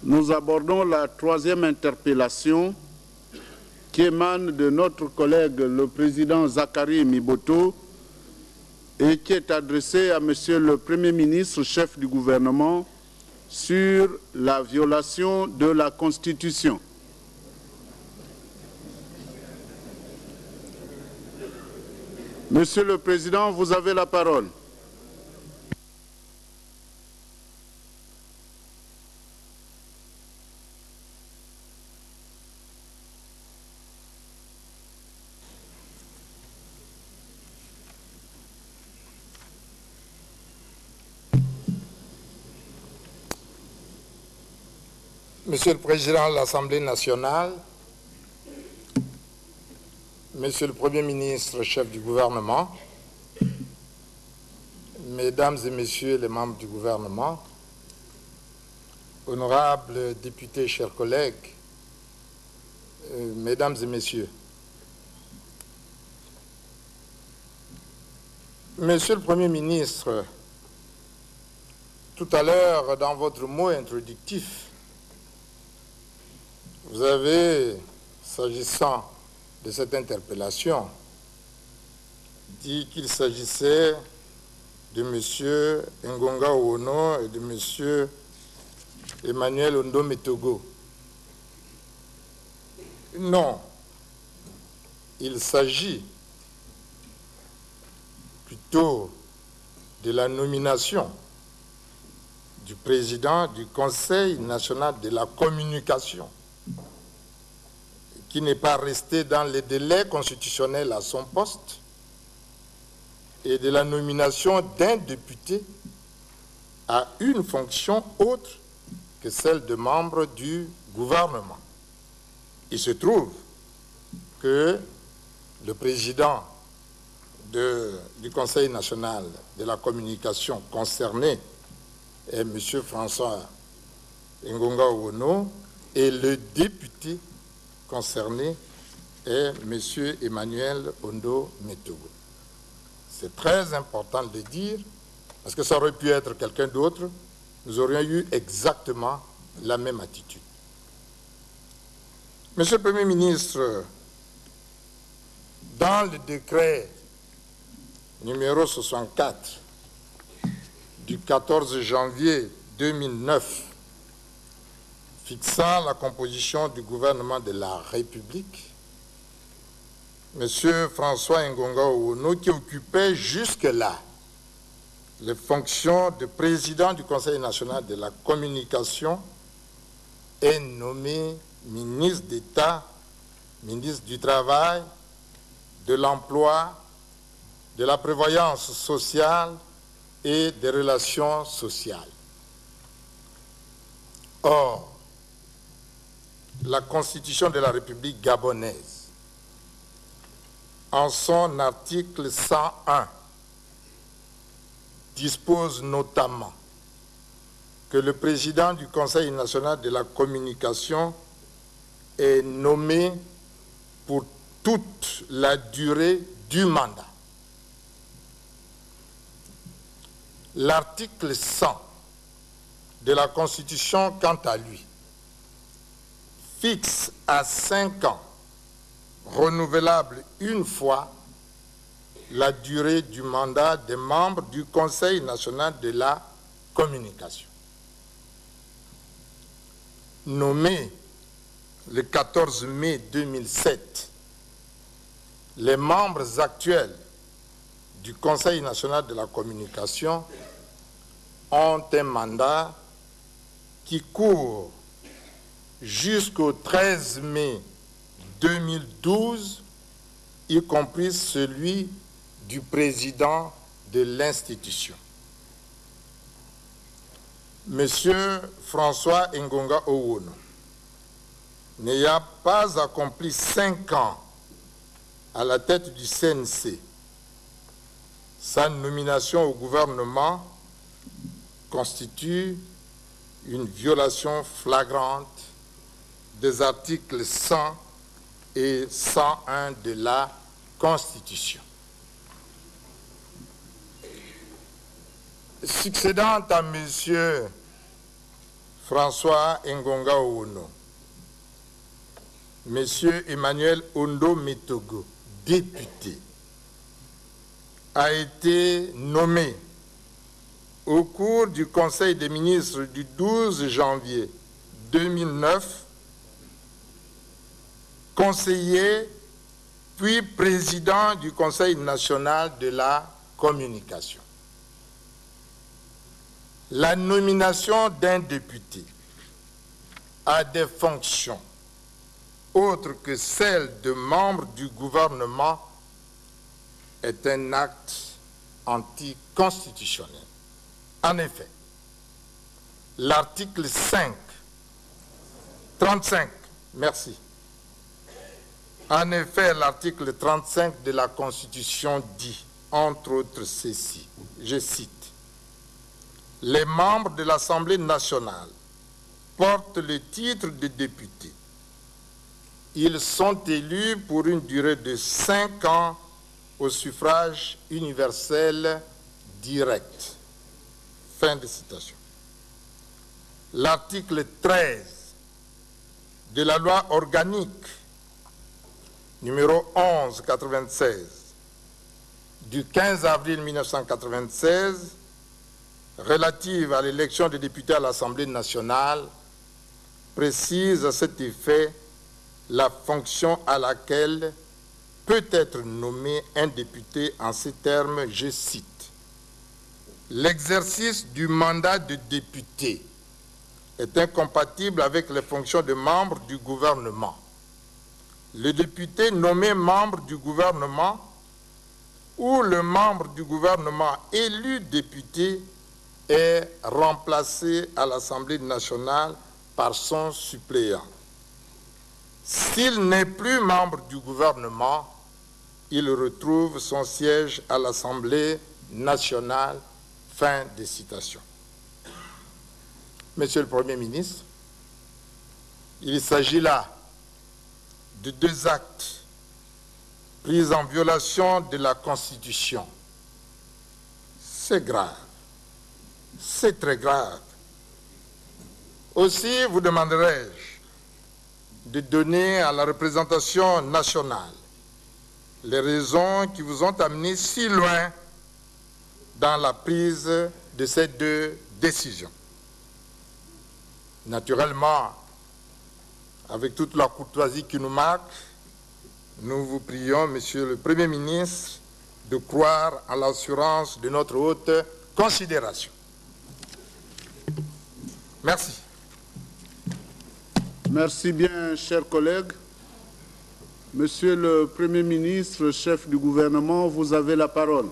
nous abordons la troisième interpellation qui émane de notre collègue le président Zakari Miboto et qui est adressée à Monsieur le Premier ministre, chef du gouvernement, sur la violation de la Constitution. Monsieur le Président, vous avez la parole. Monsieur le Président de l'Assemblée nationale, Monsieur le Premier ministre, chef du gouvernement, Mesdames et Messieurs les membres du gouvernement, honorables députés, chers collègues, Mesdames et Messieurs, Monsieur le Premier ministre, tout à l'heure, dans votre mot introductif, vous avez, s'agissant de cette interpellation, dit qu'il s'agissait de M. Ngonga Ouono et de M. Emmanuel Ondome Togo. Non, il s'agit plutôt de la nomination du président du Conseil national de la communication, qui n'est pas resté dans les délais constitutionnels à son poste, et de la nomination d'un député à une fonction autre que celle de membre du gouvernement. Il se trouve que le président du Conseil national de la communication concerné est M. François Ngonga Ouono et le député concerné est M. Emmanuel Ondome Togo. C'est très important de le dire, parce que ça aurait pu être quelqu'un d'autre, nous aurions eu exactement la même attitude. Monsieur le Premier ministre, dans le décret numéro 64 du 14 janvier 2009, fixant la composition du gouvernement de la République, M. François Ngonga Ouono, qui occupait jusque-là les fonctions de président du Conseil national de la communication, est nommé ministre d'État, ministre du Travail, de l'Emploi, de la Prévoyance sociale et des Relations sociales. Or, la Constitution de la République gabonaise, en son article 101, dispose notamment que le président du Conseil national de la communication est nommé pour toute la durée du mandat. L'article 100 de la Constitution, quant à lui, fixe à 5 ans, renouvelable une fois, la durée du mandat des membres du Conseil national de la communication. Nommés le 14 mai 2007, les membres actuels du Conseil national de la communication ont un mandat qui court jusqu'au 13 mai 2012, y compris celui du président de l'institution. Monsieur François Ngonga Ouono n'ayant pas accompli 5 ans à la tête du CNC, sa nomination au gouvernement constitue une violation flagrante des articles 100 et 101 de la Constitution. Succédant à M. François Ngonga Ouno, Monsieur Emmanuel Ondo Metogo, député, a été nommé au cours du Conseil des ministres du 12 janvier 2009, conseiller puis président du Conseil national de la communication. La nomination d'un député à des fonctions autres que celles de membre du gouvernement est un acte anticonstitutionnel. En effet, l'article 35, merci. En effet, l'article 35 de la Constitution dit, entre autres ceci, je cite, « Les membres de l'Assemblée nationale portent le titre de député. Ils sont élus pour une durée de 5 ans au suffrage universel direct. » Fin de citation. L'article 13 de la loi organique numéro 1196 du 15 avril 1996 relative à l'élection des députés à l'Assemblée nationale précise à cet effet la fonction à laquelle peut être nommé un député en ces termes, je cite, « L'exercice du mandat de député est incompatible avec les fonctions de membre du gouvernement. Le député nommé membre du gouvernement ou le membre du gouvernement élu député est remplacé à l'Assemblée nationale par son suppléant. S'il n'est plus membre du gouvernement, il retrouve son siège à l'Assemblée nationale. » Fin de citation. Monsieur le Premier ministre, il s'agit là de 2 actes pris en violation de la Constitution. C'est grave, c'est très grave. Aussi vous demanderai-je de donner à la représentation nationale les raisons qui vous ont amené si loin dans la prise de ces 2 décisions. Naturellement, avec toute la courtoisie qui nous marque, nous vous prions, Monsieur le Premier ministre, de croire à l'assurance de notre haute considération. Merci. Merci bien, chers collègues. Monsieur le Premier ministre, chef du gouvernement, vous avez la parole.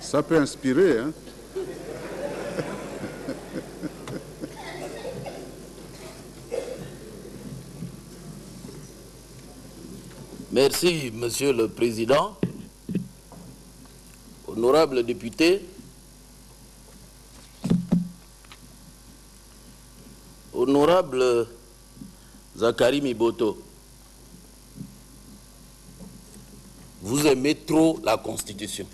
Ça peut inspirer, hein? Merci, Monsieur le Président. Honorables députés, honorable Zakari Miboto, vous aimez trop la Constitution.